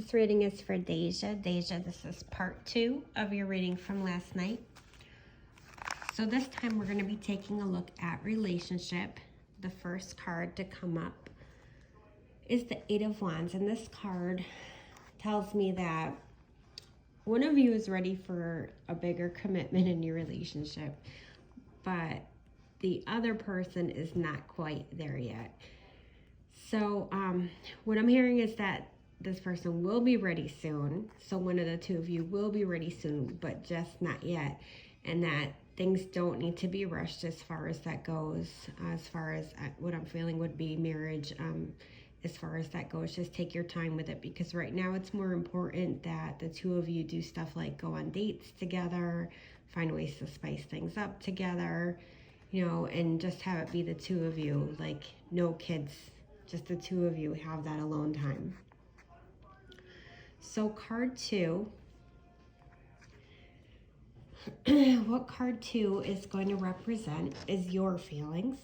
This reading is for Deija. Deija, this is part 2 of your reading from last night. So this time we're going to be taking a look at relationship. The first card to come up is the Eight of Wands, and this card tells me that one of you is ready for a bigger commitment in your relationship, but the other person is not quite there yet. So what I'm hearing is that this person will be ready soon. So one of the two of you will be ready soon, but just not yet. And that things don't need to be rushed as far as that goes. As far as what I'm feeling would be marriage. As far as that goes, just take your time with it, because right now it's more important that the two of you do stuff like go on dates together, find ways to spice things up together, you know, and just have it be the two of you, like no kids, just the two of you have that alone time. So card 2, what card 2 is going to represent is your feelings.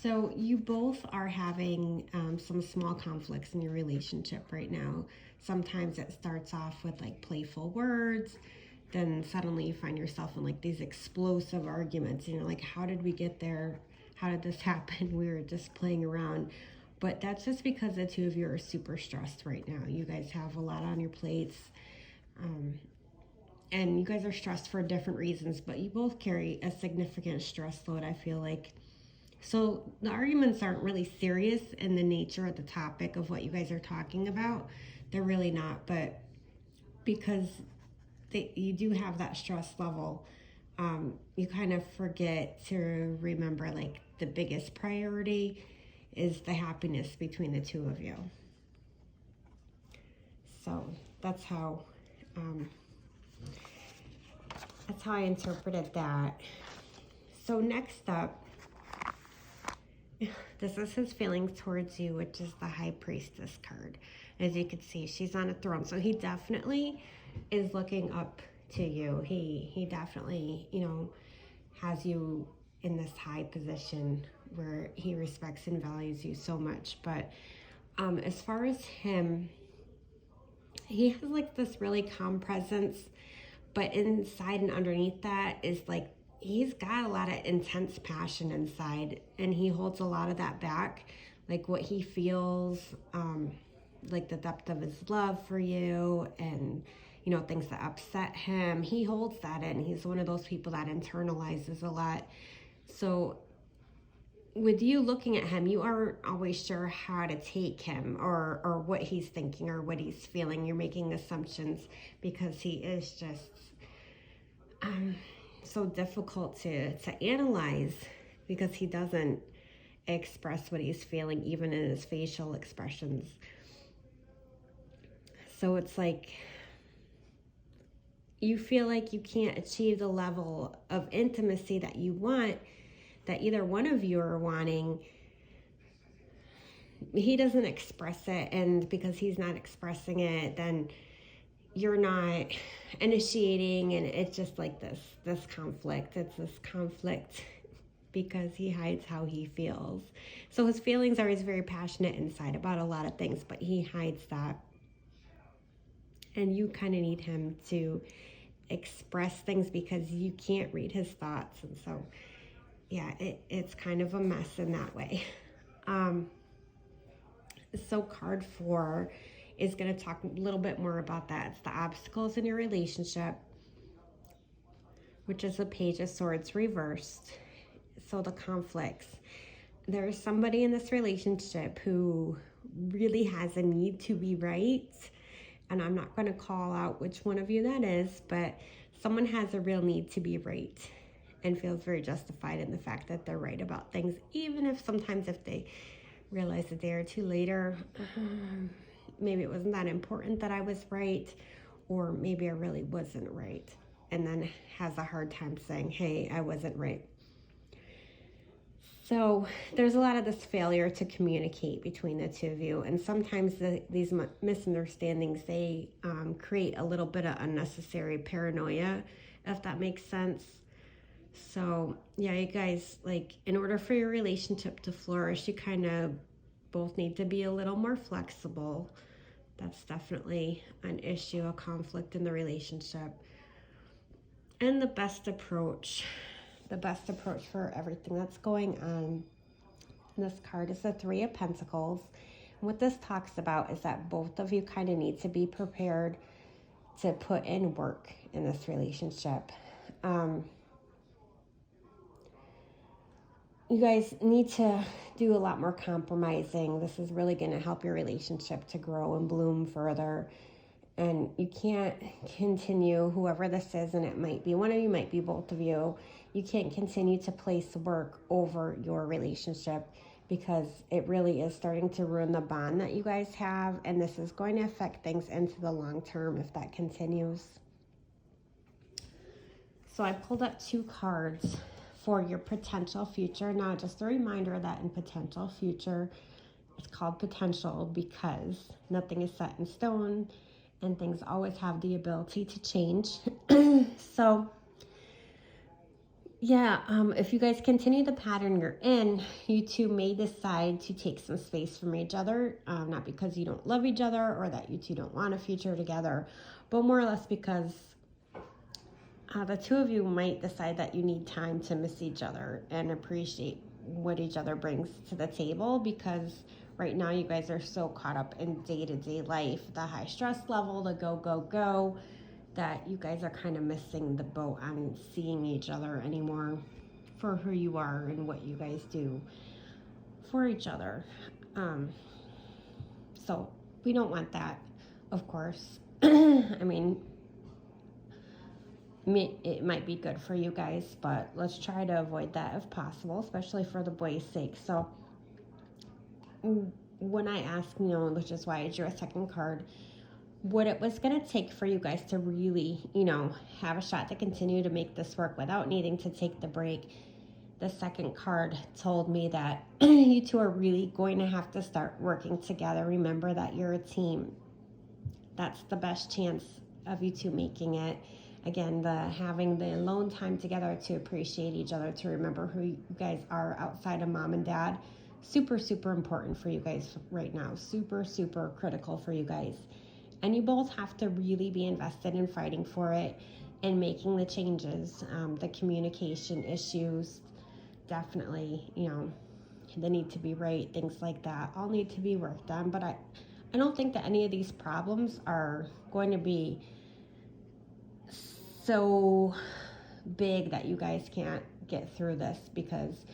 So you both are having some small conflicts in your relationship right now. Sometimes it starts off with like playful words, then suddenly you find yourself in like these explosive arguments. You know, like, how did we get there? How did this happen? We were just playing around. But that's just because the two of you are super stressed right now. You guys have a lot on your plates. And you guys are stressed for different reasons, but you both carry a significant stress load, I feel like. So the arguments aren't really serious in the nature of the topic of what you guys are talking about. They're really not, but because you do have that stress level, you kind of forget to remember like the biggest priority is the happiness between the two of you. So that's how I interpreted that. So next up, this is his feelings towards you, which is the High Priestess card. As you can see, she's on a throne. So he definitely is looking up to you. He definitely, you know, has you in this high position where he respects and values you so much. But as far as him, he has like this really calm presence, but inside and underneath that is like he's got a lot of intense passion inside, and he holds a lot of that back, like what he feels, like the depth of his love for you, and you know, things that upset him. He holds that in. He's one of those people that internalizes a lot. So with you looking at him, you aren't always sure how to take him or what he's thinking or what he's feeling. You're making assumptions because he is just so difficult to analyze, because he doesn't express what he's feeling even in his facial expressions. So it's like you feel like you can't achieve the level of intimacy that you want, that either one of you are wanting. He doesn't express it, and because he's not expressing it, then you're not initiating, and it's just like this conflict. It's this conflict because he hides how he feels. So his feelings are, he's very passionate inside about a lot of things, but he hides that. And you kind of need him to express things because you can't read his thoughts. And so, yeah, it's kind of a mess in that way. So card 4 is going to talk a little bit more about that. It's the obstacles in your relationship, which is the Page of Swords reversed. So the conflicts. There's somebody in this relationship who really has a need to be right. And I'm not going to call out which one of you that is, but someone has a real need to be right and feels very justified in the fact that they're right about things, even if sometimes if they realize a day or two later, maybe it wasn't that important that I was right, or maybe I really wasn't right, and then has a hard time saying, hey, I wasn't right. So there's a lot of this failure to communicate between the two of you, and sometimes these misunderstandings, they create a little bit of unnecessary paranoia, if that makes sense. So yeah, you guys, like, in order for your relationship to flourish, you kind of both need to be a little more flexible. That's definitely an issue, a conflict in the relationship. And the best approach for everything that's going on. This card is the Three of Pentacles. And what this talks about is that both of you kind of need to be prepared to put in work in this relationship. You guys need to do a lot more compromising. This is really going to help your relationship to grow and bloom further. And you can't continue, whoever this is, and it might be one of you, might be both of you, you can't continue to place work over your relationship because it really is starting to ruin the bond that you guys have. And this is going to affect things into the long term if that continues. So I pulled up 2 cards for your potential future. Now, just a reminder that in potential future, it's called potential because nothing is set in stone and things always have the ability to change. So, yeah, if you guys continue the pattern you're in, you two may decide to take some space from each other, not because you don't love each other or that you two don't want a future together, but more or less because the two of you might decide that you need time to miss each other and appreciate what each other brings to the table, because right now you guys are so caught up in day-to-day life, the high stress level, the go, that you guys are kind of missing the boat on seeing each other anymore for who you are and what you guys do for each other. So we don't want that, of course. I mean, it might be good for you guys, but let's try to avoid that if possible, especially for the boys' sake. So when I asked, which is why I drew a second card, what it was going to take for you guys to really, have a shot to continue to make this work without needing to take the break, the second card told me that you two are really going to have to start working together. Remember that you're a team. That's the best chance of you two making it. Again, having the alone time together to appreciate each other, to remember who you guys are outside of mom and dad. Super, super important for you guys right now. Super, super critical for you guys. And you both have to really be invested in fighting for it and making the changes. The communication issues, definitely, they need to be right. Things like that all need to be worked on. But I don't think that any of these problems are going to be so big that you guys can't get through this, because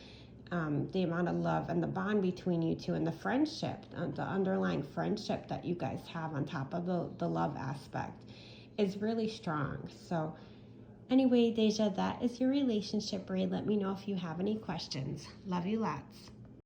the amount of love and the bond between you two and the friendship, the underlying friendship that you guys have on top of the love aspect is really strong. So anyway, Deja, that is your relationship read. Let me know if you have any questions. Love you lots.